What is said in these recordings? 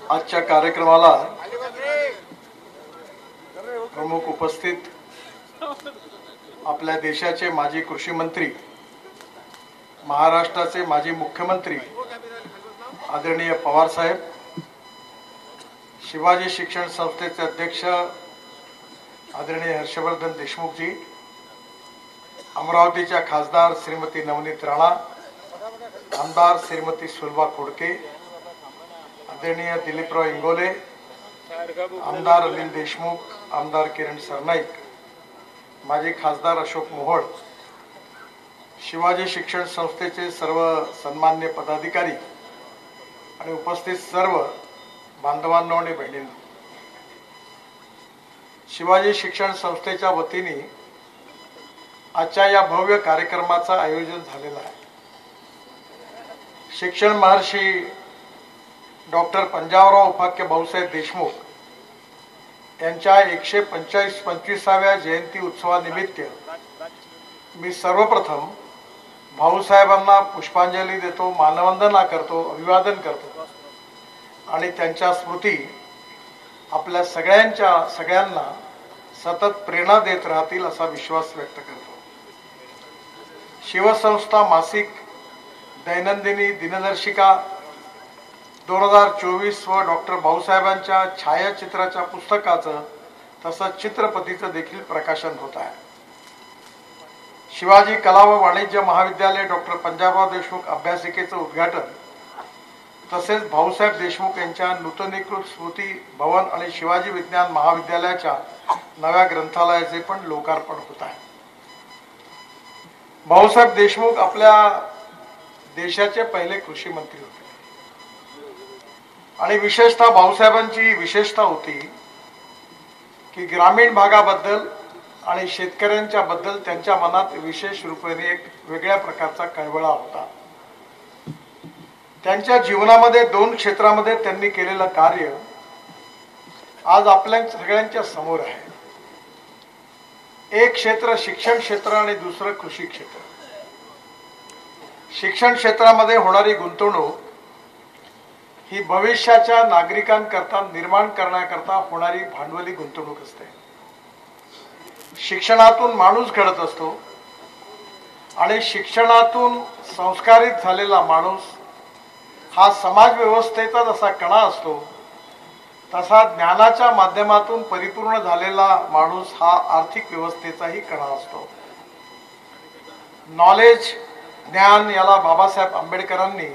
आजच्या कार्यक्रमाला प्रमुख उपस्थित आपल्या देशाचे माजी कृषी मंत्री, महाराष्ट्राचे माजी मुख्यमंत्री आदरणीय पवार साहेब, शिवाजी शिक्षण संस्थेचे अध्यक्ष आदरणीय हर्षवर्धन देशमुख जी, अमरावतीच्या खासदार श्रीमती नवनीत राणा, आमदार श्रीमती सुलभा खोडके, आदरणीय दिलीपराव इंगोले, आमदार अनिल देशमुख, आमदार किरण सरनाईक, माजी खासदार अशोक मोहोळ, शिवाजी शिक्षण संस्थेचे सर्व सन्मान्य पदाधिकारी आणि उपस्थित सर्व बांधवांनो आणि बहिणींनो, शिवाजी शिक्षण संस्थेच्या वतीने आजच्या या भव्य कार्यक्रमाचं आयोजन झालेलं आहे. शिक्षण महर्षी डॉक्टर पंजाबराव उपाख्य भाऊसाहेब देशमुख यांच्या 125व्या जयंती उत्सवानिमित्त मी सर्वप्रथम भाऊसाहेबांना पुष्पांजली देतो, मानवंदना करतो, अभिवादन करतो आणि त्यांच्या स्मृती आपल्या सगळ्यांना सतत प्रेरणा देत राहतील असा विश्वास व्यक्त करतो. शिवसंस्था मासिक दैनंदिनी दिनदर्शिका 2024 व डॉक्टर भाऊसाहेबांच्या छायाचित्राच्या पुस्तकाचं तसंच चित्रपतीचं देखील प्रकाशन होत आहे. शिवाजी कला व वाणिज्य महाविद्यालय डॉक्टर पंजाबराव देशमुख अभ्यासिकेचं उद्घाटन तसेच भाऊसाहेब देशमुख यांच्या नूतनीकृत स्मृती भवन आणि शिवाजी विज्ञान महाविद्यालयाच्या नव्या ग्रंथालयाचे पण लोकार्पण होत आहे. भाऊसाहेब देशमुख आपल्या देशाचे पहिले कृषी मंत्री होते आणि विशेषतः भाऊसाहेबांची विशेषता होती की ग्रामीण भागाबद्दल आणि शेतकऱ्यांच्या बद्दल त्यांच्या मनात विशेष रूपाने एक वेगळ्या प्रकारचा कळवळा होता. त्यांच्या जीवनामध्ये 2 क्षेत्रामध्ये त्यांनी केलेलं कार्य आज आपल्या सगळ्यांच्या समोर आहे. एक क्षेत्र शिक्षण क्षेत्र आणि दुसरं कृषी क्षेत्र. शिक्षण क्षेत्रामध्ये होणारी गुंतवणूक ही भविष्याच्या नागरिकांकरता निर्माण करण्याकरता होणारी भांडवली गुंतवणूक असते. शिक्षणातून माणूस घडत असतो आणि शिक्षणातून संस्कारित झालेला माणूस हा समाज व्यवस्थेचा जसा कणा असतो तसा ज्ञानाच्या माध्यमातून परिपूर्ण झालेला माणूस हा आर्थिक व्यवस्थेचाही कणा असतो. नॉलेज, ज्ञान याला बाबासाहेब आंबेडकरांनी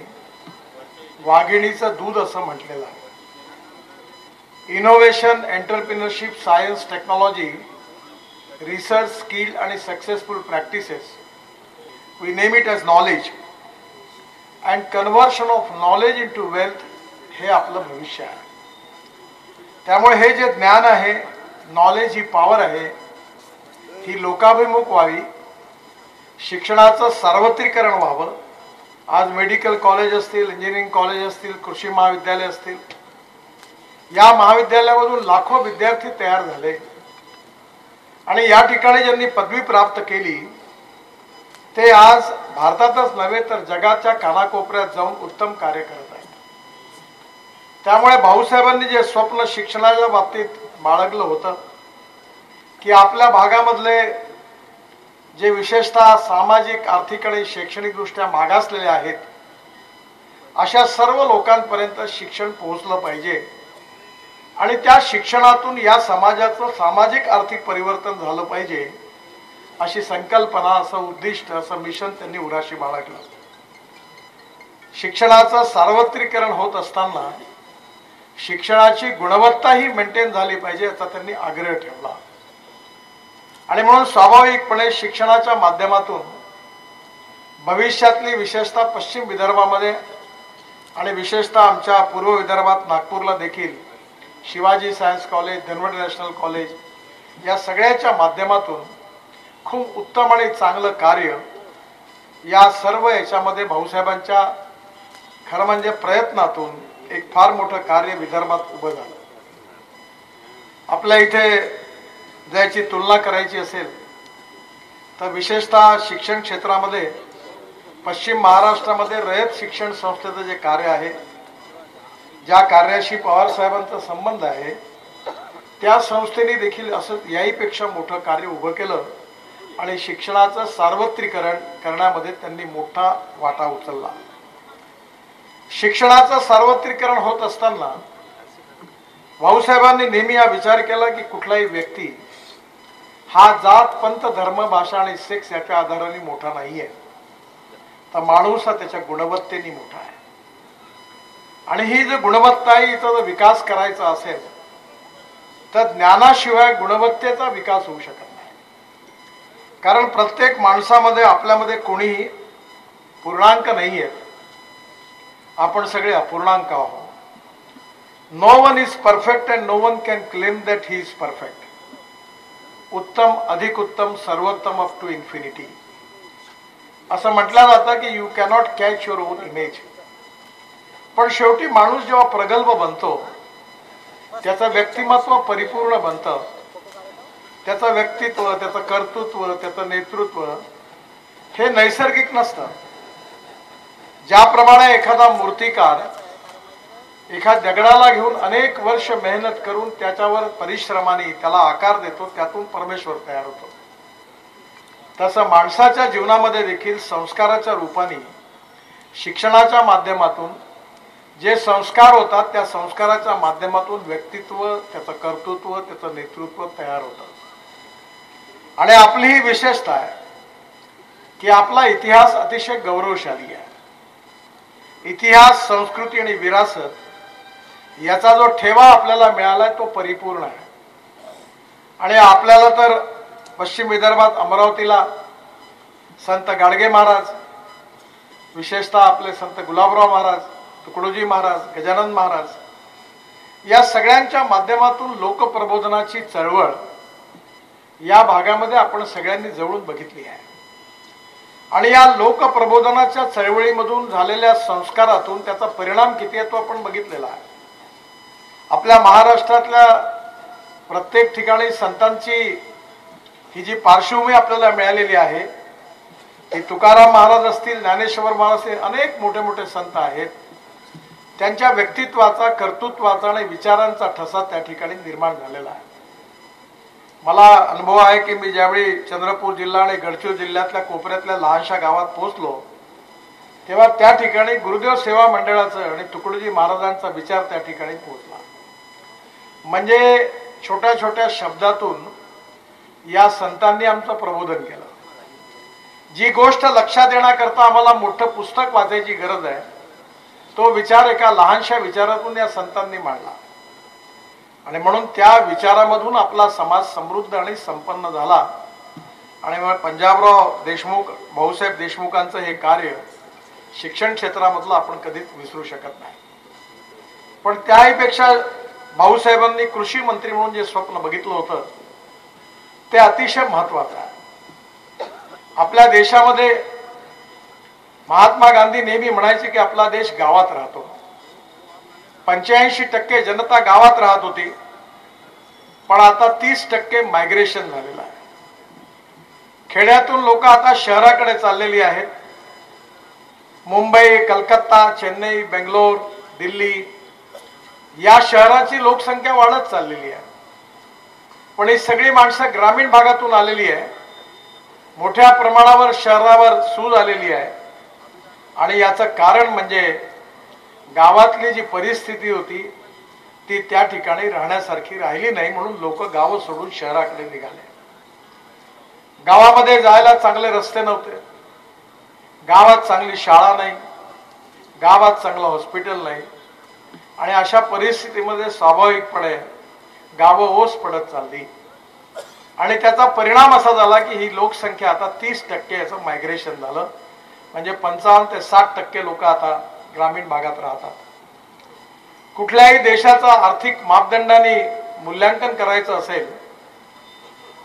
वाघिणीचं दूध असं म्हटलेलं आहे. Innovation, entrepreneurship, science, technology, research, skill आणि successful practices, we name it as knowledge and conversion of knowledge into wealth, हे आपलं भविष्य आहे. त्यामुळे हे जे ज्ञान आहे, नॉलेज ही पॉवर आहे, ही लोकाभिमुख व्हावी, शिक्षणाचं सार्वत्रिकरण व्हावं. आज मेडिकल कॉलेज असतील, इंजिनिअरिंग कॉलेज असतील, कृषी महाविद्यालय असतील, या महाविद्यालयामधून लाखो विद्यार्थी तयार झाले आणि या ठिकाणी ज्यांनी पदवी प्राप्त केली ते आज भारतातच नव्हे तर जगाच्या कानाकोपऱ्यात जाऊन उत्तम कार्य करत आहेत. त्यामुळे भाऊसाहेबांनी जे स्वप्न शिक्षणाच्या बाबतीत बाळगलं होतं की आपल्या भागामधले जे विशेषतः सामाजिक, आर्थिक आणि शैक्षणिकदृष्ट्या मागासलेले आहेत अशा सर्व लोकांपर्यंत शिक्षण पोहोचलं पाहिजे आणि त्या शिक्षणातून या समाजाचं सामाजिक आर्थिक परिवर्तन झालं पाहिजे अशी संकल्पना, असं उद्दिष्ट, असं मिशन त्यांनी उराशी बाळगलं. शिक्षणाचं सार्वत्रिकरण होत असताना शिक्षणाची गुणवत्ताही मेंटेन झाली पाहिजे याचा त्यांनी आग्रह ठेवला आणि म्हणून स्वाभाविकपणे शिक्षणाच्या माध्यमातून भविष्यातली विशेषतः पश्चिम विदर्भामध्ये आणि विशेषतः आमच्या पूर्व विदर्भात नागपूरला देखील Shivaji science college, Dhanwad national college या सगळ्याच्या माध्यमातून खूप उत्तम आणि चांगलं कार्य या सर्व याच्यामध्ये भाऊसाहेबांच्या खरं म्हणजे प्रयत्नातून एक फार मोठं कार्य विदर्भात उभं झालं. आपल्या इथे ज्याची तुलना करायची असेल तर विशेषतः शिक्षण क्षेत्रामध्ये पश्चिम महाराष्ट्रामध्ये रयत शिक्षण संस्थेचं जे कार्य आहे, ज्या कार्याशी पवार साहेबांचा संबंध आहे त्या संस्थेने देखील असं याहीपेक्षा मोठं कार्य उभं केलं आणि शिक्षणाचं सार्वत्रिकरण करण्यामध्ये त्यांनी मोठा वाटा उचलला. शिक्षणाचं सार्वत्रिकरण होत असताना भाऊसाहेबांनी नेहमी हा विचार केला की कुठलाही व्यक्ती हा जात पंथ धर्म भाषा आणि सेक्स याच्या आधाराने मोठा नाहीये, तर माणूस हा त्याच्या गुणवत्तेने मोठा आहे. आणि ही जी गुणवत्ता आहे हिचा जर विकास करायचा असेल तर ज्ञानाशिवाय गुणवत्तेचा विकास होऊ शकत नाही. कारण प्रत्येक माणसामध्ये आपल्यामध्ये कोणीही पूर्णांक नाही आहे, आपण सगळे अपूर्णांक आहोत. No one is perfect and no one can claim that he is perfect. उत्तम, अधिक उत्तम, सर्वोत्तम अप टू इन्फिनिटी असं म्हटलं जातं की you cannot catch your on image. पण शेवटी माणूस जेव्हा प्रगल्भ बनतो, त्याचं व्यक्तिमत्व परिपूर्ण बनतं, त्याचं व्यक्तित्व, त्याचं कर्तृत्व, त्याचं नेतृत्व हे नैसर्गिक नसतं. ज्याप्रमाणे एखादा मूर्तिकार एखाद्या दगडाला घेऊन अनेक वर्ष मेहनत करून त्याच्यावर परिश्रमाने त्याला आकार देतो, त्यातून परमेश्वर तयार होतो, तसं माणसाच्या जीवनामध्ये देखील संस्काराच्या रूपाने शिक्षणाच्या माध्यमातून जे संस्कार होतात त्या संस्काराच्या माध्यमातून व्यक्तित्व, त्याचं कर्तृत्व, त्याचं नेतृत्व तयार होतं. आणि आपली ही विशेषता आहे की आपला इतिहास अतिशय गौरवशाली आहे. इतिहास, संस्कृती आणि विरासत याचा जो ठेवा आपल्याला मिळालाय तो परिपूर्ण आहे. आणि आपल्याला तर पश्चिम विदर्भात अमरावतीला संत गाडगे महाराज, विशेषतः आपले संत गुलाबराव महाराज, तुकडोजी महाराज, गजानन महाराज या सगळ्यांच्या माध्यमातून लोकप्रबोधनाची चळवळ या भागामध्ये आपण सगळ्यांनी जवळून बघितली आहे. आणि या लोकप्रबोधनाच्या चळवळीमधून झालेल्या संस्कारातून त्याचा परिणाम किती आहे तो आपण बघितलेला आहे. आपल्या महाराष्ट्रातल्या प्रत्येक ठिकाणी संतांची ही जी पार्श्वभूमी आपल्याला मिळालेली आहे, ती तुकाराम महाराज असतील, ज्ञानेश्वर महाराज असतील, अनेक मोठे मोठे संत आहेत. त्यांच्या व्यक्तित्वाचा, कर्तृत्वाचा आणि विचारांचा ठसा त्या ठिकाणी निर्माण झालेला आहे. मला अनुभव आहे की मी ज्यावेळी चंद्रपूर जिल्हा आणि गडचिरोली जिल्ह्यातल्या कोपऱ्यातल्या लहानशा गावात पोहोचलो तेव्हा त्या ठिकाणी गुरुदेव सेवा मंडळाचं आणि तुकडोजी महाराजांचा विचार त्या ठिकाणी पोहोचला. म्हणजे छोट्या छोट्या शब्दातून या संतांनी आमचं प्रबोधन केलं. जी गोष्ट लक्षात येण्याकरता आम्हाला मोठं पुस्तक वाचायची गरज आहे, तो विचार एका लहानशा विचारातून या संतांनी मांडला. आणि म्हणून त्या विचारामधून आपला समाज समृद्ध आणि संपन्न झाला. आणि मग पंजाबराव देशमुख, भाऊसाहेब देशमुखांचं हे कार्य शिक्षण क्षेत्रामधलं आपण कधीच विसरू शकत नाही. पण त्याहीपेक्षा भाऊसाहेबांनी कृषी मंत्री म्हणून जे स्वप्न बघितलं होतं ते अतिशय महत्वाचं आहे. आपल्या देशामध्ये महात्मा गांधी नेहमी म्हणायचे की आपला देश गावात राहतो. 85% जनता गावात राहत होती, पण आता 30% मायग्रेशन झालेलं आहे. खेड्यातून लोक आता शहराकडे चाललेली आहेत. मुंबई, कलकत्ता, चेन्नई, बेंगलोर, दिल्ली या शहराची लोकसंख्या वाढत चाललेली आहे. पण ही सगळी माणसं ग्रामीण भागातून आलेली आहे. मोठ्या प्रमाणावर शहरावर सूज आलेली आहे. आणि याचं कारण म्हणजे गावातली जी परिस्थिती होती ती त्या ठिकाणी राहण्यासारखी राहिली नाही, म्हणून लोक गावं सोडून शहराकडे निघाले. गावामध्ये जायला चांगले रस्ते नव्हते, गावात चांगली शाळा नाही, गावात चांगलं हॉस्पिटल नाही. आणि अशा परिस्थितीमध्ये स्वाभाविकपणे गावं ओस पडत चालली. आणि त्याचा परिणाम असा झाला की ही लोकसंख्या आता 30% याचं मायग्रेशन झालं. म्हणजे 55 ते 60% लोक आता ग्रामीण भागात राहतात. कुठल्याही देशाचा आर्थिक मापदंडाने मूल्यांकन करायचं असेल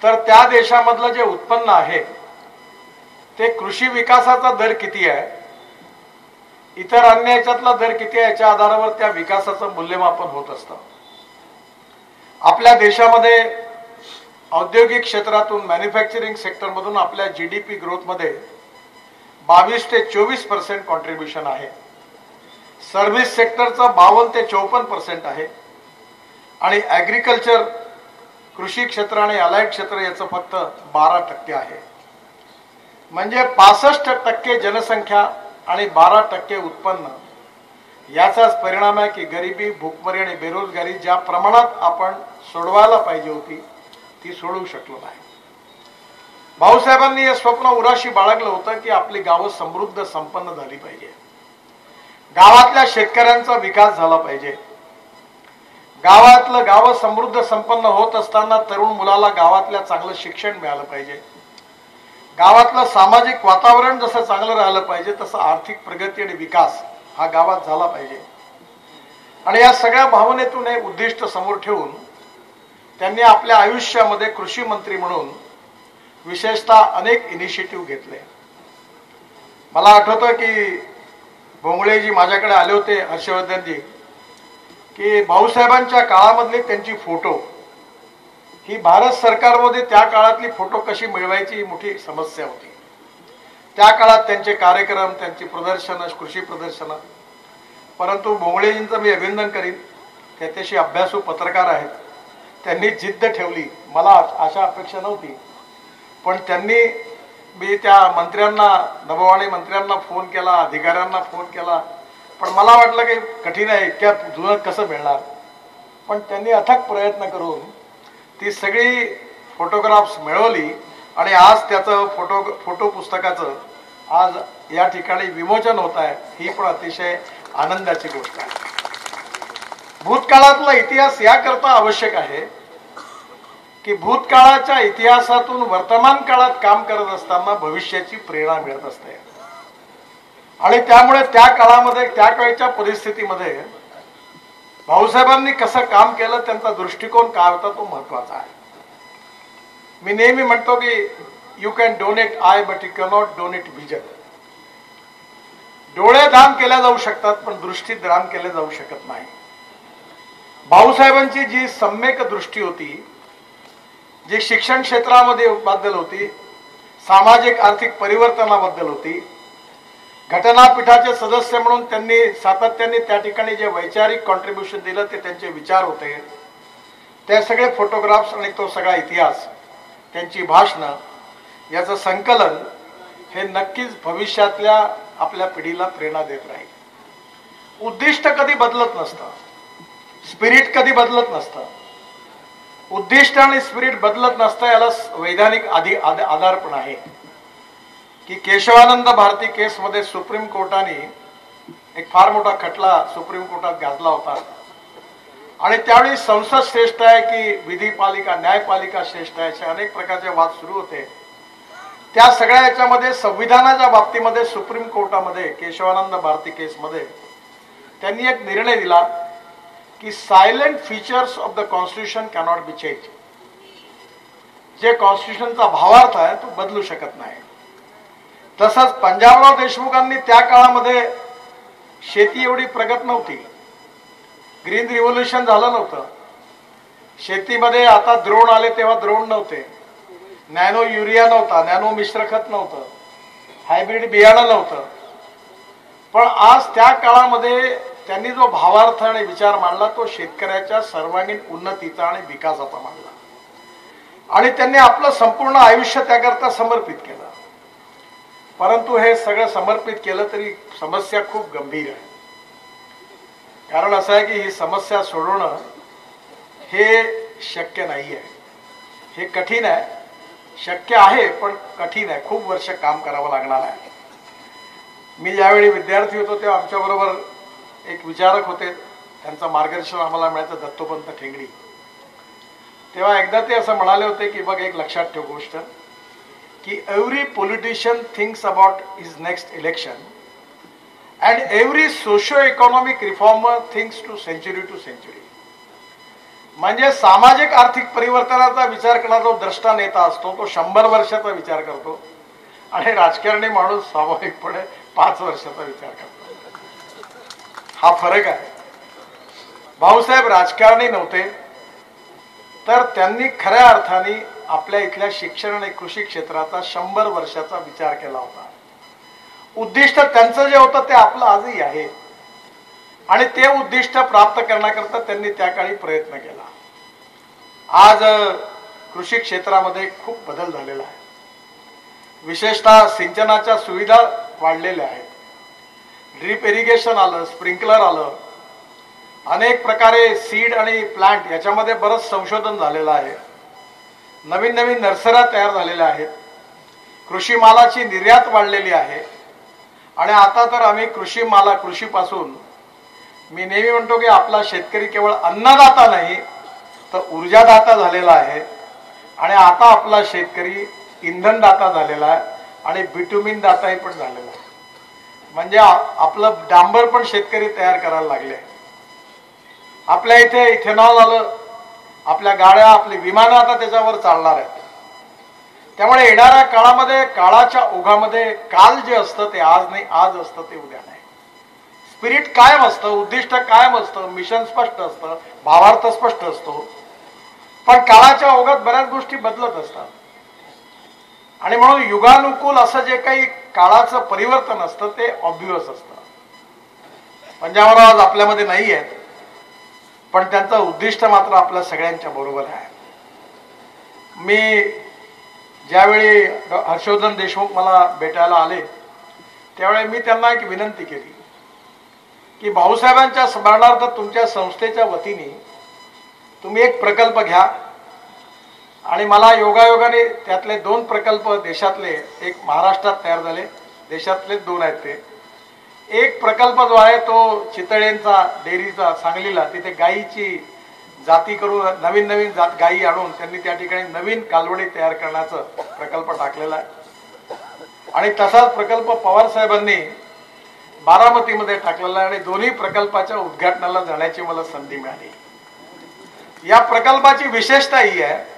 तर त्या देशामधलं जे उत्पन्न आहे ते कृषी विकासाचा दर किती आहे, इतर अन्य याच्यातला दर किती आहे याच्या आधारावर त्या विकासाचं मूल्यमापन होत असतं. आपल्या देशामध्ये औद्योगिक क्षेत्रातून, मॅन्युफॅक्चरिंग सेक्टरमधून आपल्या GDP ग्रोथमध्ये 22 ते 24% कॉन्ट्रीब्युशन आहे. सर्व्हिस सेक्टरचा 52 ते 54% आहे आणि ॲग्रिकल्चर कृषी क्षेत्र आणि अलाइड क्षेत्र याचं फक्त 12% आहे. म्हणजे 65% जनसंख्या आणि 12% उत्पन्न याचाच परिणाम आहे की गरिबी, भूकमरी आणि बेरोजगारी ज्या प्रमाणात आपण सोडवायला पाहिजे होती ती सोडवू शकलो नाही. भाऊसाहेबांनी हे स्वप्न उराशी बाळगलं होतं की आपली गावं समृद्ध संपन्न झाली पाहिजे, गावातल्या शेतकऱ्यांचा विकास झाला पाहिजे. गावातलं गाव समृद्ध संपन्न होत असताना तरुण मुलाला गावातल्या चांगलं शिक्षण मिळालं पाहिजे. गावातलं सामाजिक वातावरण जसं चांगलं राहिलं पाहिजे तसं आर्थिक प्रगती आणि विकास हा गावात झाला पाहिजे. आणि या सगळ्या भावनेतून हे उद्दिष्ट समोर ठेवून त्यांनी आपल्या आयुष्यामध्ये कृषी मंत्री म्हणून विशेषतः अनेक इनिशिएटिव्ह घेतले. मला आठवतं की भोंगळेजी माझ्याकडे आले होते, हर्षवर्धनजी, की भाऊसाहेबांच्या काळामधले त्यांची फोटो ही भारत सरकारमध्ये त्या काळातली फोटो कशी मिळवायची ही मोठी समस्या होती. त्या काळात त्यांचे कार्यक्रम, त्यांची प्रदर्शनं, कृषी प्रदर्शनं. परंतु भोंगळेजींचं मी अभिनंदन करीन, त्याच्याशी अभ्यासू पत्रकार आहेत, त्यांनी जिद्द ठेवली. मला अशा अपेक्षा नव्हती, पण त्यांनी मी त्या मंत्र्यांना, नभोवाणी मंत्र्यांना फोन केला, अधिकाऱ्यांना फोन केला, पण मला वाटलं की कठीण आहे, इतक्या जुनं कसं मिळणार. पण त्यांनी अथक प्रयत्न करून ती सगळी फोटोग्राफ्स मिळवली आणि आज त्याचं फोटो पुस्तकाचं आज या ठिकाणी विमोचन होत आहे. ही पण अतिशय आनंदाची गोष्ट आहे. भूतकाळातला इतिहास याकरता आवश्यक आहे की भूतकाळाच्या इतिहासातून वर्तमान काळात काम करत असताना भविष्याची प्रेरणा मिळत असते आणि त्यामुळे त्या काळामध्ये, त्या काळच्या परिस्थितीमध्ये भाऊसाहेबांनी कसं काम केलं, त्यांचा दृष्टिकोन काय होता तो महत्वाचा आहे. मी नेहमी म्हणतो की you can donate I but you cannot donate vision. डोळे दान केल्या जाऊ शकतात पण दृष्टी दान केल्या जाऊ शकत नाही. भाऊसाहेबांची जी सम्यक दृष्टी होती, जी शिक्षण क्षेत्रामध्ये बद्दल होती, सामाजिक आर्थिक परिवर्तनाबद्दल होती, घटनापीठाचे सदस्य म्हणून त्यांनी सातत्याने त्या ठिकाणी जे वैचारिक कॉन्ट्रीब्युशन दिलं ते त्यांचे विचार होते. ते सगळे फोटोग्राफ्स आणि तो सगळा इतिहास, त्यांची भाषणं याचं संकलन हे नक्कीच भविष्यातल्या आपल्या पिढीला प्रेरणा देत राहील. उद्दिष्ट कधी बदलत नसतं, स्पिरिट कधी बदलत नसतं. उद्दिष्ट आणि स्पिरिट बदलत नसतं, याला वैधानिक आधार पण आहे की केशवानंद भारती केसमध्ये सुप्रीम कोर्टाने एक फार मोठा खटला सुप्रीम कोर्टात गाजला होता आणि त्यावेळी संसद श्रेष्ठ आहे की विधिपालिका, न्यायपालिका श्रेष्ठ आहे, असे अनेक प्रकारचे वाद सुरू होते. त्या सगळ्या याच्यामध्ये संविधानाच्या बाबतीमध्ये सुप्रीम कोर्टामध्ये केशवानंद भारती केसमध्ये त्यांनी एक निर्णय दिला की silent features of the constitution cannot be change. जे कॉन्स्टिट्यूशनचा भावार्थ आहे तो बदलू शकत नाही. तसंच पंजाबराव देशमुखांनी त्या काळामध्ये शेती एवढी प्रगत नव्हती, ग्रीन रिव्होल्युशन झालं नव्हतं, शेतीमध्ये आता द्रोण आले तेव्हा द्रोण नव्हते, नॅनो युरिया नव्हता, नॅनो मिश्र खत नव्हतं, हायब्रिड बियाणं नव्हतं. पण आज त्या काळामध्ये त्यांनी जो भावार्थ आणि विचार मांडला तो शेतकऱ्याच्या सर्वांगीण उन्नतीचा आणि विकासाचा मांडला आणि त्यांनी आपलं संपूर्ण आयुष्य त्याकरता समर्पित केलं. परंतु हे सगळं समर्पित केलं तरी समस्या खूप गंभीर आहे. कारण असं आहे की ही समस्या सोडवणं हे शक्य नाही आहे, हे कठीण आहे. शक्य आहे पण कठीण आहे, खूप वर्ष काम करावं लागणार आहे. मी ज्यावेळी विद्यार्थी होतो तेव्हा आमच्याबरोबर एक विचारक होते, त्यांचं मार्गदर्शन आम्हाला मिळायचं, दत्तोपंत ठेंगडी. तेव्हा एकदा ते असं म्हणाले होते की बघ, एक लक्षात ठेव गोष्ट की every politician thinks about his next election and every socio economic reformer thinks to century. म्हणजे सामाजिक आर्थिक परिवर्तनाचा विचार करणारा जो द्रष्टा नेता असतो तो 100 वर्षाचा विचार करतो आणि राजकारणी माणूस स्वाभाविकपणे 5 वर्षाचा विचार करतो. हा फरक आहे. भाऊसाहेब राजकारणी नव्हते, तर त्यांनी खऱ्या अर्थाने आपल्या इथल्या शिक्षण आणि कृषी क्षेत्राचा 100 वर्षाचा विचार केला होता. उद्दिष्ट त्यांचं जे होतं ते आपलं आजही आहे. आणि ते उद्दिष्ट प्राप्त करण्याकरता त्यांनी त्या काळी प्रयत्न केला. आज कृषी क्षेत्रामध्ये खूप बदल झालेला आहे. विशेषतः सिंचनाच्या सुविधा वाढलेल्या आहेत. ड्रीप इरिगेशन आलं, स्प्रिंकलर आलं, अनेक प्रकारे सीड आणि प्लांट याच्यामध्ये बरंच संशोधन झालेलं आहे. नवीन नवीन नर्सऱ्या तयार झालेल्या आहेत. कृषी मालाची निर्यात वाढलेली आहे. आणि आता तर आम्ही कृषीपासून मी नेहमी म्हणतो की आपला शेतकरी केवळ अन्नदाता नाही तर ऊर्जादाता झालेला आहे. आणि आता आपला शेतकरी इंधनदाता झालेला आहे आणि बिटुमिन दाताही पण झालेला आहे. म्हणजे आपलं डांबर पण शेतकरी तयार करायला लागले. आपल्या इथे इथेनॉल आलं, आपल्या गाड्या, आपली विमानं आता त्याच्यावर चालणार आहेत. त्यामुळे येणाऱ्या काळामध्ये, काळाच्या ओघामध्ये काल जे असतं ते आज नाही, आज असतं ते उद्या नाही. स्पिरिट कायम असतं, उद्दिष्ट कायम असतं, मिशन स्पष्ट असतं, भावार्थ स्पष्ट असतो. पण काळाच्या ओघात बऱ्याच गोष्टी बदलत असतात. आणि म्हणून युगानुकूल असं जे काही काळाचं परिवर्तन असतं ते ऑब्व्हियस असतं. पंजाबराव आज आपल्यामध्ये नाही आहेत, पण त्यांचं उद्दिष्ट मात्र आपल्या सगळ्यांच्या बरोबर आहे. मी ज्यावेळी हर्षवर्धन देशमुख मला भेटायला आले त्यावेळी मी त्यांना एक विनंती केली की भाऊसाहेबांच्या स्मरणार्थ तुमच्या संस्थेच्या वतीने तुम्ही एक प्रकल्प घ्या. आणि मला योगायोगाने त्यातले 2 प्रकल्प देशातले, एक महाराष्ट्रात तयार झाले, देशातले 2 आहेत ते. एक प्रकल्प जो आहे तो चितळेंचा डेअरीचा सांगलीला, तिथे गायीची जाती करून नवीन नवीन गायी आणून त्यांनी त्या ठिकाणी नवीन कालवडी तयार करण्याचा प्रकल्प टाकलेला आहे. आणि तसाच प्रकल्प पवार साहेबांनी बारामतीमध्ये टाकलेला आहे. आणि दोन्ही प्रकल्पाच्या उद्घाटनाला जाण्याची मला संधी मिळाली. या प्रकल्पाची विशेषता ही आहे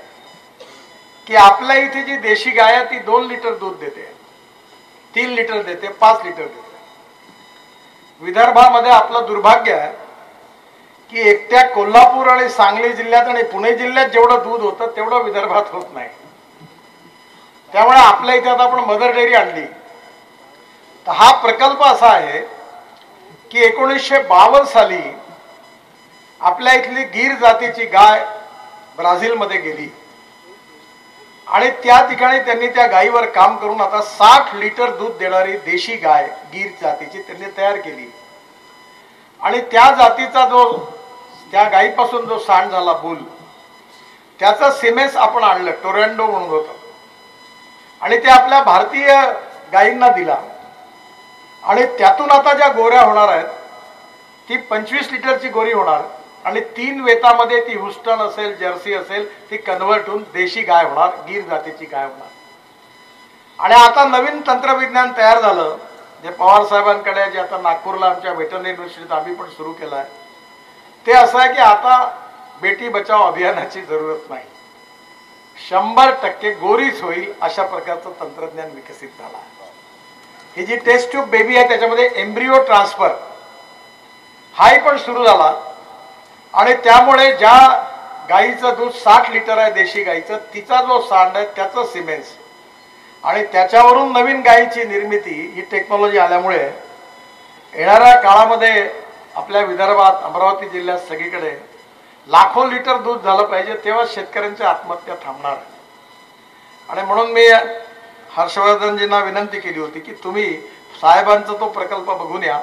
की आपल्या इथे जी देशी गाय आहे ती 2 लिटर दूध देते, 3 लिटर देते, 5 लिटर देते. विदर्भामध्ये आपलं दुर्भाग्य आहे की एकट्या कोल्हापूर आणि सांगली जिल्ह्यात आणि पुणे जिल्ह्यात जेवढं दूध होतं तेवढं विदर्भात होत नाही. त्यामुळे आपल्या इथे आता आपण मदर डेअरी आणली. तर हा प्रकल्प असा आहे की 1952 साली आपल्या इथली गीर जातीची गाय ब्राझीलमध्ये गेली आणि त्या ठिकाणी त्यांनी त्या गायीवर काम करून आता 60 लिटर दूध देणारी देशी गाय गीर जातीची त्यांनी तयार केली. आणि त्या जातीचा त्या गायीपासून जो सांड झाला बुल, त्याचं सिमेंस आपण आणलं, टोरॅन्डो म्हणून होतं. आणि ते आपल्या भारतीय गायींना दिला. आणि त्यातून आता ज्या गोऱ्या होणार आहेत ती 25 लिटरची गोरी होणार. आणि 3 वेतामध्ये ती हुस्टन असेल, जर्सी असेल, ती कन्व्हर्ट होऊन देशी गाय होणार, गीर जातीची गाय होणार. आणि आता नवीन तंत्रविज्ञान तयार झालं जे पवार साहेबांकडे, जे आता नागपूरला आमच्या वेटरनरी युनिव्हर्सिटीत आम्ही पण सुरू केलं आहे. ते असं आहे की आता बेटी बचाव अभियानाची जरूरत नाही, 100% गोरीच होईल अशा प्रकारचं तंत्रज्ञान विकसित झालं आहे. ही जी टेस्ट ट्यूब बेबी आहे त्याच्यामध्ये एम्ब्रिओ ट्रान्सफर हाही पण सुरू झाला. आणि त्यामुळे ज्या गाईचं दूध 60 लिटर आहे देशी गाईचं, तिचा जो सांड आहे त्याचं सिमेंस आणि त्याच्यावरून नवीन गायीची निर्मिती, ही टेक्नॉलॉजी आल्यामुळे येणाऱ्या काळामध्ये आपल्या विदर्भात, अमरावती जिल्ह्यात सगळीकडे लाखो लिटर दूध झालं पाहिजे, तेव्हा शेतकऱ्यांच्या आत्महत्या थांबणार. आणि म्हणून मी हर्षवर्धनजींना विनंती केली होती की तुम्ही साहेबांचा तो प्रकल्प बघून या.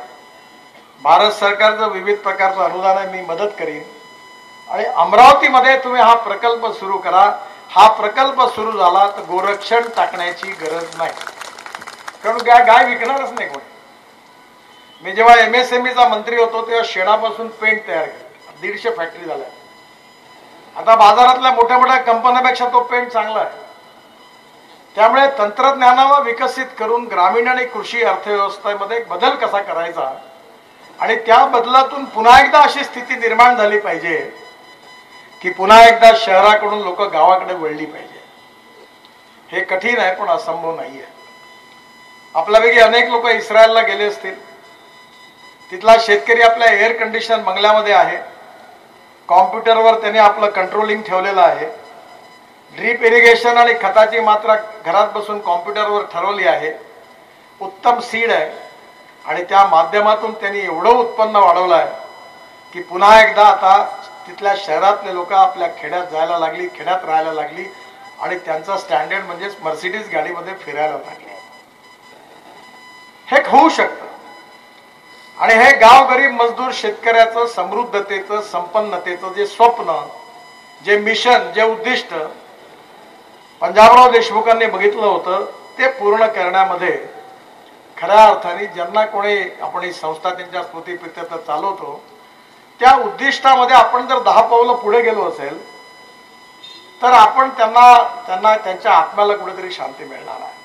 भारत सरकारचं विविध प्रकारचं अनुदान आहे, मी मदत करीन. आणि अमरावतीमध्ये तुम्ही हा प्रकल्प सुरू करा. हा प्रकल्प सुरू झाला तर गोरक्षण टाकण्याची गरज नाही, कारण गाय विकणारच नाही कोणी. मी जेव्हा MSMEचा मंत्री होतो तेव्हा शेणापासून पेंट तयार केलं, 150 फॅक्टरी झाल्या. आता बाजारातल्या मोठ्या मोठ्या कंपन्यांपेक्षा तो पेंट चांगला आहे. त्यामुळे तंत्रज्ञानाला विकसित करून ग्रामीण आणि कृषी अर्थव्यवस्थेमध्ये बदल कसा करायचा आणि त्या बदलातून पुन्हा एकदा अशी स्थिती निर्माण झाली पाहिजे की पुन्हा एकदा शहराकडून लोक गावाकडे वळली पाहिजे. हे कठीण आहे पण असंभव नाही आहे. आपल्यापैकी अनेक लोक इस्रायलला गेले असतील. तिथला शेतकरी आपल्या एअर कंडिशन बंगल्यामध्ये आहे, कॉम्प्युटरवर त्याने आपलं कंट्रोलिंग ठेवलेलं आहे. ड्रीप इरिगेशन आणि खताची मात्रा घरात बसून कॉम्प्युटरवर ठरवली आहे. उत्तम सीड आहे. आणि त्या माध्यमातून त्यांनी एवढं उत्पन्न वाढवलंय की पुन्हा एकदा आता तिथल्या शहरातले लोक आपल्या खेड्यात जायला लागली, खेड्यात राहायला लागली आणि त्यांचा स्टँडर्ड म्हणजे मर्सिडीज गाडीमध्ये फिरायला लागले. हे होऊ शकतं. आणि हे गाव गरीब मजदूर शेतकऱ्याचं समृद्धतेचं, संपन्नतेचं जे स्वप्न, जे मिशन, जे उद्दिष्ट पंजाबराव देशमुखांनी बघितलं होतं ते पूर्ण करण्यामध्ये खऱ्या अर्थाने ज्यांना कोणी आपण ही संस्था त्यांच्या स्मृतीप्रित्यर्थ चालवतो त्या उद्दिष्टामध्ये आपण जर 10 पावलं पुढे गेलो असेल तर आपण त्यांना त्यांच्या आत्म्याला कुठेतरी शांती मिळणार आहे.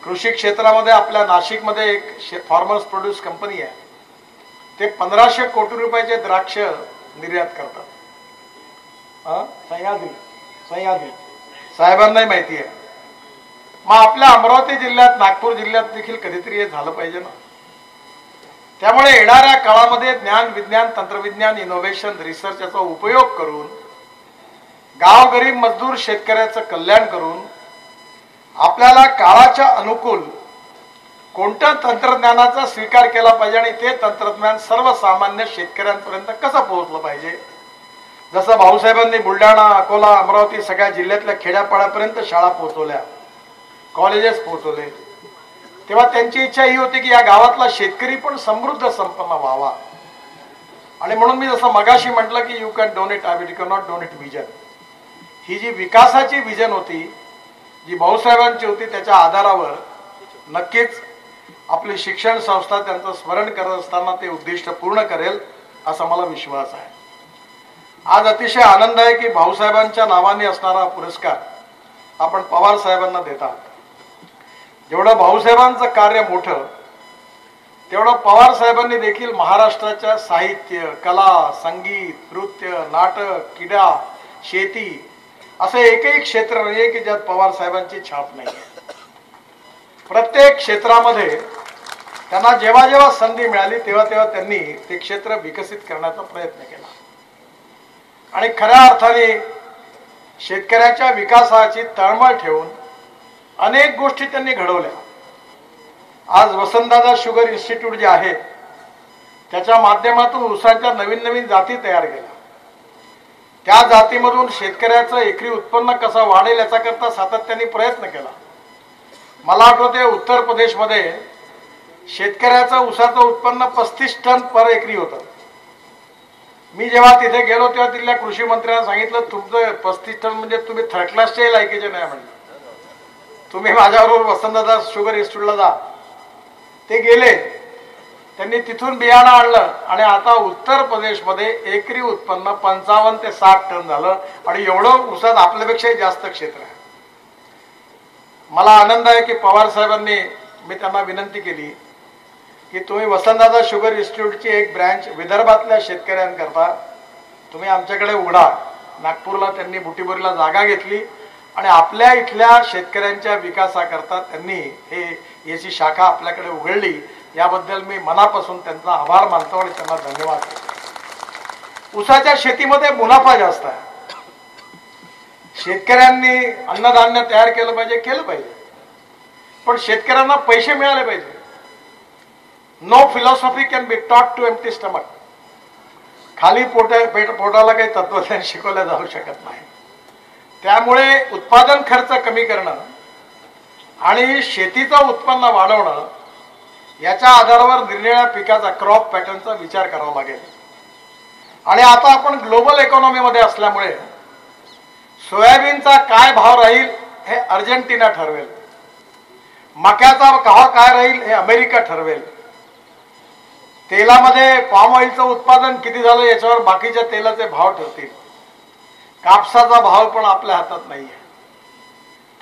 कृषी क्षेत्रामध्ये आपल्या नाशिकमध्ये एक फार्मर्स प्रोड्यूस कंपनी आहे. ते 1500 कोटी रुपयाचे द्राक्ष निर्यात करतात. सह्याद्री साहेबांनाही माहिती आहे. मग आपल्या अमरावती जिल्ह्यात, नागपूर जिल्ह्यात देखील कधीतरी हे झालं पाहिजे ना. त्यामुळे येणाऱ्या काळामध्ये ज्ञान, विज्ञान, तंत्रविज्ञान, इनोव्हेशन, रिसर्च याचा उपयोग करून गाव गरीब मजदूर शेतकऱ्याचं कल्याण करून आपल्याला काळाच्या अनुकूल कोणत्या तंत्रज्ञानाचा स्वीकार केला पाहिजे आणि ते तंत्रज्ञान सर्वसामान्य शेतकऱ्यांपर्यंत कसं पोहोचलं पाहिजे. जसं भाऊसाहेबांनी बुलढाणा, अकोला, अमरावती सगळ्या जिल्ह्यातल्या खेड्यापाड्यापर्यंत शाळा पोहोचवल्या, कॉलेजेस पोहोचवले, तेव्हा त्यांची इच्छा ही होती की या गावातला शेतकरी पण समृद्ध संपन्न व्हावा. आणि म्हणून मी जसं मगाशी म्हटलं की you can donate eye you can not donate vision. ही जी विकासाची विजन होती, जी भाऊसाहेबांची होती, त्याच्या आधारावर नक्कीच आपली शिक्षण संस्था त्यांचं स्मरण करत असताना ते उद्दिष्ट पूर्ण करेल असा मला विश्वास आहे. आज अतिशय आनंद आहे की भाऊसाहेबांच्या नावाने असणारा पुरस्कार आपण पवार साहेबांना देतात. जेवढं भाऊसाहेबांचं कार्य मोठं तेवढं पवार साहेबांनी देखील महाराष्ट्राच्या साहित्य, कला, संगीत, नृत्य, नाटक, क्रीडा, शेती असं एकही क्षेत्र नाहीये की ज्यात पवार साहेबांची छाप नाही. प्रत्येक क्षेत्रामध्ये त्यांना जेव्हा जेव्हा संधी मिळाली तेव्हा तेव्हा त्यांनी ते क्षेत्र विकसित करण्याचा प्रयत्न केला आणि खऱ्या अर्थाने शेतकऱ्याच्या विकासाची तळमळ ठेवून अनेक गोष्टी त्यांनी घडवल्या. आज वसंतदादा शुगर इन्स्टिट्यूट जे आहे त्याच्या माध्यमातून ऊसाच्या नवीन नवीन जाती तयार केल्या. त्या जातीमधून शेतकऱ्याचं एकरी उत्पन्न कसं वाढेल याचा करता सातत्याने प्रयत्न केला. मला आठवते उत्तर प्रदेशमध्ये शेतकऱ्याचं ऊसाचं उत्पन्न 35 टन पर एकरी होतं. मी जेव्हा तिथे गेलो तेव्हा तिथल्या कृषी मंत्र्यांना सांगितलं तुमचं 35 टन म्हणजे तुम्ही थर्ड क्लासचे लायकीचे नाही म्हणलं, तुम्ही माझ्याबरोबर वसंतदादा शुगर इन्स्टिट्यूटला जा. ते गेले, त्यांनी तिथून बियाणं आणलं आणि आता उत्तर प्रदेशमध्ये एकरी उत्पन्न 55 ते 60 टन झालं आणि एवढं ऊसात आपल्यापेक्षाही जास्त क्षेत्र आहे. मला आनंद आहे की पवार साहेबांनी, मी त्यांना विनंती केली की तुम्ही वसंतदादा शुगर इन्स्टिट्यूटची एक ब्रँच विदर्भातल्या शेतकऱ्यांकरता तुम्ही आमच्याकडे उघडा. नागपूरला त्यांनी बुटीबोरीला जागा घेतली आणि आपल्या इथल्या शेतकऱ्यांच्या विकासाकरता त्यांनी याची शाखा आपल्याकडे उघडली. याबद्दल मी मनापासून त्यांचा आभार मानतो आणि त्यांना धन्यवाद देतो. ऊसाच्या शेतीमध्ये मुनाफा जास्त आहे. शेतकऱ्यांनी अन्नधान्य तयार केलं पाहिजे, पण शेतकऱ्यांना पैसे मिळाले पाहिजे. No philosophy can be taught to empty stomach. खाली पोटाला काही तत्वज्ञान शिकवलं जाऊ शकत नाही. त्यामुळे उत्पादन खर्च कमी करणं आणि शेतीचं उत्पन्न वाढवणं याच्या आधारावर निरनिराळ्या पिकाचा, क्रॉप पॅटर्नचा विचार करावा लागेल. आणि आता आपण ग्लोबल इकॉनॉमीमध्ये असल्यामुळे सोयाबीनचा काय भाव राहील हे अर्जेंटिना ठरवेल, मक्याचा भाव काय राहील हे अमेरिका ठरवेल, तेलामध्ये पाम ऑइलचं उत्पादन किती झालं याच्यावर बाकीच्या तेलाचे भाव ठरतील. कापसाचा भाव पण आपल्या हातात नाहीये.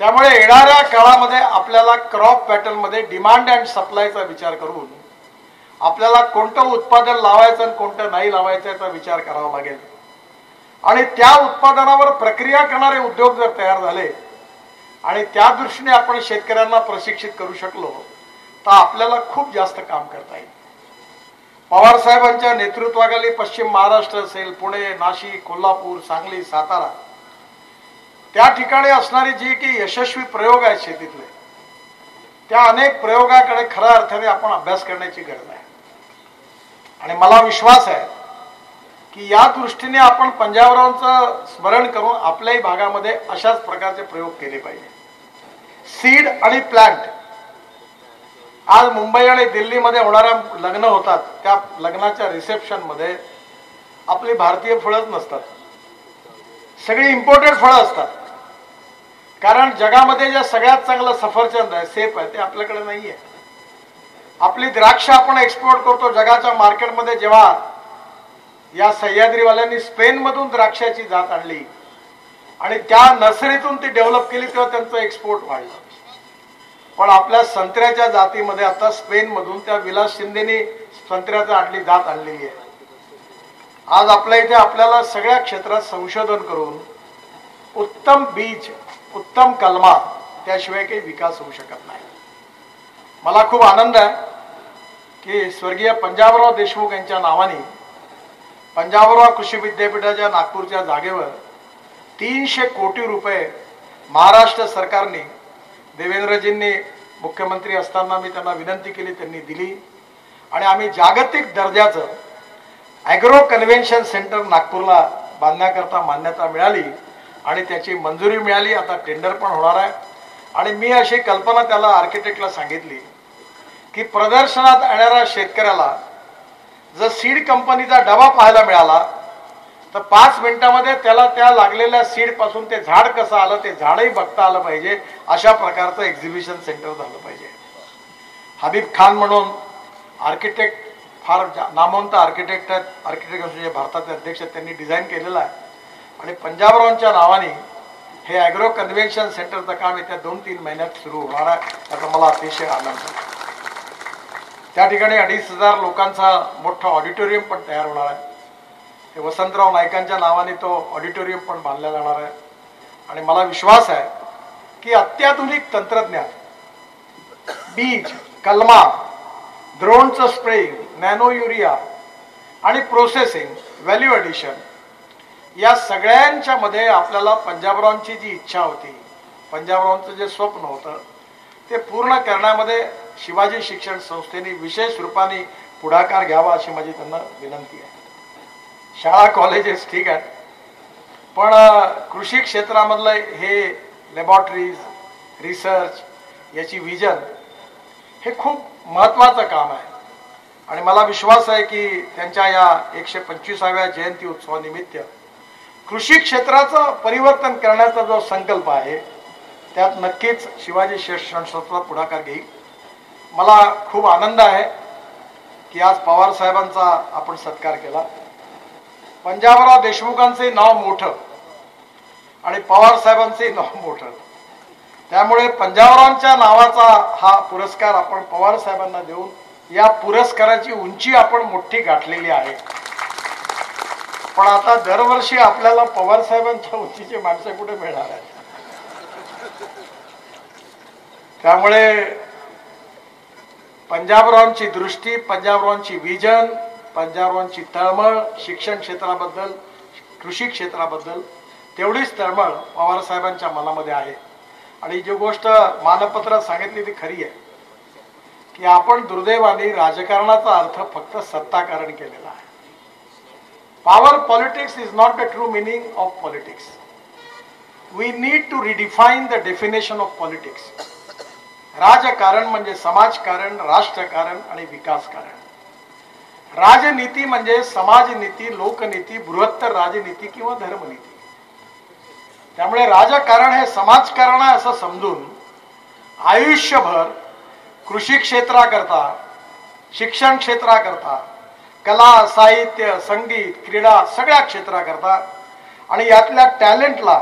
त्यामुळे येणाऱ्या काळामध्ये आपल्याला क्रॉप पॅटर्न मध्ये डिमांड अँड सप्लायचा विचार करून आपल्याला कोणतं उत्पादन लावायचं आणि कोणतं नाही लावायचं याचा विचार करावा लागेल. आणि त्या उत्पादनावर प्रक्रिया करणारे उद्योग जर तयार झाले आणि त्या दृष्टीने आपण शेतकऱ्यांना प्रशिक्षित करू शकलो तर आपल्याला खूप जास्त काम करता येईल. पवार साहेबांच्या नेतृत्वाखाली पश्चिम महाराष्ट्र असेल, पुणे, नाशिक, कोल्हापूर, सांगली, सातारा, त्या ठिकाणी असणारी जी की यशस्वी प्रयोग आहेत शेतीतले त्या अनेक प्रयोगाकडे खऱ्या अर्थाने आपण अभ्यास करण्याची गरज आहे. आणि मला विश्वास आहे की या दृष्टीने आपण पंजाबरावांचं स्मरण करून आपल्याही भागामध्ये अशाच प्रकारचे प्रयोग केले पाहिजे. सीड आणि प्लांट. आज मुंबई आणि दिल्लीमध्ये होणाऱ्या लग्न होतात, त्या लग्नाच्या रिसेप्शन मध्ये आपली भारतीय फळंच नसतात, सगळी इम्पोर्टेड फळं असतात. कारण जगामध्ये जे सगळ्यात चांगलं सफरचंद आहे, सेफ आहे, ते आपल्याकडे नाही आहे. आपली द्राक्ष आपण एक्सपोर्ट करतो जगाच्या मार्केटमध्ये. जेव्हा या सह्याद्रीवाल्यांनी स्पेनमधून द्राक्षाची जात आणली आणि त्या नर्सरीतून ती डेव्हलप केली तेव्हा त्यांचं एक्सपोर्ट वाढलं. पण आपल्या संत्र्याच्या जातीमध्ये आता स्पेनमधून त्या विलास शिंदेनी संत्र्याचा आटली जात आणलेली आहे. आज आपल्या इथे आपल्याला सगळ्या क्षेत्रात संशोधन करून उत्तम बीज, उत्तम कलमा, त्याशिवाय काही विकास होऊ शकत नाही. मला खूप आनंद आहे की स्वर्गीय पंजाबराव देशमुख यांच्या नावाने पंजाबराव कृषी विद्यापीठाच्या नागपूरच्या जागेवर 300 कोटी रुपये महाराष्ट्र सरकारने, देवेंद्रजींनी मुख्यमंत्री असताना मी त्यांना विनंती केली, त्यांनी दिली. आणि आम्ही जागतिक दर्जाचं ॲग्रो कन्व्हेन्शन सेंटर नागपूरला बांधण्याकरता मान्यता मिळाली आणि त्याची मंजुरी मिळाली. आता टेंडर पण होणार आहे. आणि मी अशी कल्पना त्याला आर्किटेक्टला सांगितली की प्रदर्शनात येणाऱ्या शेतकऱ्याला जर सीड कंपनीचा डबा पाहायला मिळाला तर 5 मिनिटामध्ये त्याला त्या लागलेल्या सीड पासून ते झाड कसं आलं ते झाडही बघता आलं पाहिजे. अशा प्रकारचं एक्झिबिशन सेंटर झालं पाहिजे. हबीब खान म्हणून आर्किटेक्ट, फार नामवंत आर्किटेक्ट आहेत, आर्किटेक्ट असोसिएशनचे भारताचे अध्यक्ष, त्यांनी डिझाईन केलेलं आहे. आणि पंजाबरावांच्या नावाने हे ॲग्रो कन्व्हेन्शन सेंटरचं काम येत्या 2-3 महिन्यात सुरू होणार आहे. त्याचा मला अतिशय आनंद आहे. त्या ठिकाणी 2,500 लोकांचा मोठा ऑडिटोरियम पण तयार होणार आहे. हे वसंतराव नाईकांच्या नावाने तो ऑडिटोरियम पण बांधला जाणार आहे. आणि मला विश्वास आहे की अत्याधुनिक तंत्रज्ञान, बीज, कलमा, ड्रोनचं स्प्रेइंग, नॅनो युरिया आणि प्रोसेसिंग, व्हॅल्यू ॲडिशन, या सगळ्यांच्या मध्ये आपल्याला पंजाबरावांची जी इच्छा होती, पंजाबरावांचं जे स्वप्न होतं, ते पूर्ण करण्यामध्ये शिवाजी शिक्षण संस्थेने विशेष रूपाने पुढाकार घ्यावा अशी माझी त्यांना विनंती आहे. शाळा कॉलेजेस ठीक आहेत, पण कृषी क्षेत्रामधलं हे लॅबॉरेटरीज, रिसर्च, याची विजन, हे खूप महत्त्वाचं काम आहे. आणि मला विश्वास आहे की त्यांच्या या 125व्या जयंती उत्सवानिमित्त कृषी क्षेत्राचं परिवर्तन करण्याचा जो संकल्प आहे त्यात नक्कीच शिवाजी शिक्षण संस्था पुढाकार घेईल. मला खूप आनंद आहे की आज पवार साहेबांचा आपण सत्कार केला. पंजाबराव देशमुखांचे नाव मोठं आणि पवार साहेबांचे नाव मोठं, त्यामुळे पंजाबरावांच्या नावाचा हा पुरस्कार आपण पवार साहेबांना देऊन या पुरस्काराची उंची आपण मोठी गाठलेली आहे. पण आता दरवर्षी आपल्याला पवार साहेबांच्या उंचीचे माणसं कुठे मिळणार आहेत. त्यामुळे पंजाबरावांची दृष्टी, पंजाबरावांची विजन, पंजाबरावांची तळमळ शिक्षण क्षेत्राबद्दल, कृषी क्षेत्राबद्दल तेवढीच तळमळ पवार साहेबांच्या मनामध्ये आहे. आणि जी गोष्ट मानपत्रात सांगितली ती खरी आहे की आपण दुर्दैवाने राजकारणाचा अर्थ फक्त सत्ताकारण केलेला आहे. Power politics is not the true meaning of politics. We need to redefine the definition of politics. राजकारण म्हणजे समाजकारण, राष्ट्रकारण आणि विकासकारण. राजनीती म्हणजे समाजनीती, लोकनीती, बृहत्तर राजनीती किंवा धर्मनीती. त्यामुळे राजकारण हे समाजकारण आहे असं समजून आयुष्यभर कृषी क्षेत्राकरता, शिक्षण क्षेत्राकरता, कला, साहित्य, संगीत, क्रीडा सगळ्या क्षेत्राकरता आणि यातल्या टॅलेंटला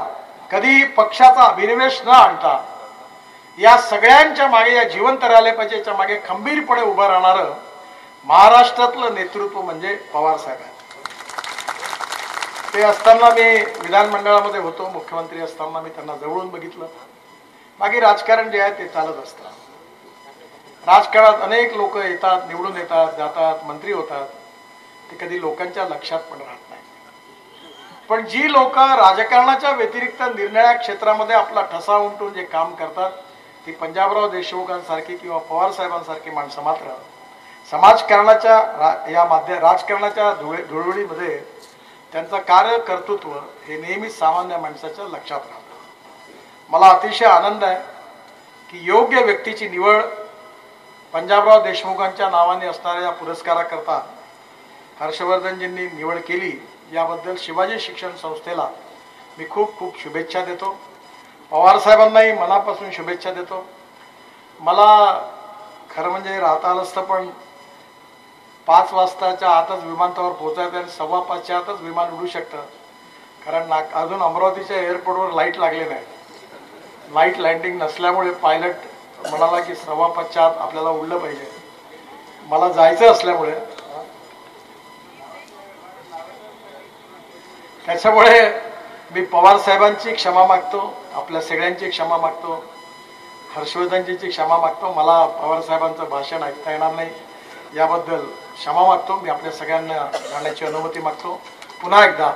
कधी पक्षाचा अभिनिवेश न आणता या सगळ्यांच्या मागे, या जिवंत राहिले पाहिजे याच्या मागे खंबीरपणे उभं राहणारं महाराष्ट्रातलं नेतृत्व म्हणजे पवार साहेब आहेत. ते असताना मी विधानमंडळामध्ये होतो, मुख्यमंत्री असताना मी त्यांना जवळून बघितलं. बाकी राजकारण जे आहे ते चालत असतं. राजकारणात अनेक लोक येतात, निवडून येतात, जातात, मंत्री होतात, ते कधी लोकांच्या लक्षात पण राहत नाही. पण जी लोक राजकारणाच्या व्यतिरिक्त निरनिराळ्या क्षेत्रामध्ये आपला ठसा उमटून जे काम करतात की पंजाबराव देशमुखांसारखी किंवा पवार साहेबांसारखी माणसं मात्र समाजकारणाच्या राजकारणाच्या धुळवडीमध्ये त्यांचं कार्य कर्तृत्व हे नेहमीच सामान्य माणसाच्या लक्षात राहतं। मला अतिशय आनंद आहे की योग्य व्यक्तीची निवड पंजाबराव देशमुखांच्या नावाने असणाऱ्या या पुरस्काराकरता हर्षवर्धनजींनी निवड केली, याबद्दल शिवाजी शिक्षण संस्थेला मी खूप खूप शुभेच्छा देतो। पवार साहेबांनाही मनापासून शुभेच्छा देतो। मला खरं म्हणजे राहता आलं असतं, पण 5 वाजताच्या आतच विमानतळावर पोहोचायचं आणि 5:15च्या आतच विमान उडू शकतं, कारण अजून अमरावतीच्या एअरपोर्टवर लाईट लागले नाही। लाईट लँडिंग नसल्यामुळे पायलट म्हणाला की 5:15च्या आत आपल्याला उडलं पाहिजे। मला जायचं असल्यामुळे त्याच्यामुळे मी पवार साहेबांची क्षमा मागतो, आपल्या सगळ्यांची क्षमा मागतो, हर्षवर्धनजींची क्षमा मागतो। मला पवार साहेबांचं भाषण ऐकता येणार नाही, याबद्दल क्षमा मागतो। मी आपल्या सगळ्यांना जाण्याची अनुमती मागतो। पुन्हा एकदा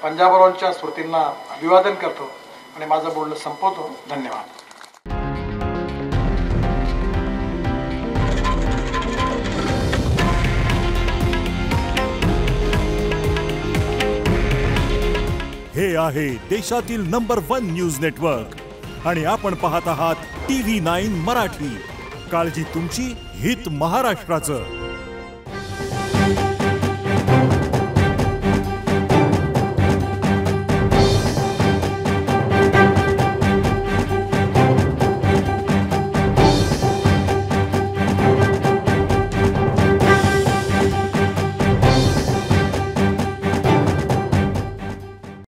पंजाबरावांच्या स्मृतींना अभिवादन करतो आणि माझं बोलणं संपवतो। धन्यवाद। हे आहे देशातील नंबर 1 न्यूज नेटवर्क आणि आपण पाहत आहात TV9 मराठी। काळजी तुमची, हित महाराष्ट्राचं।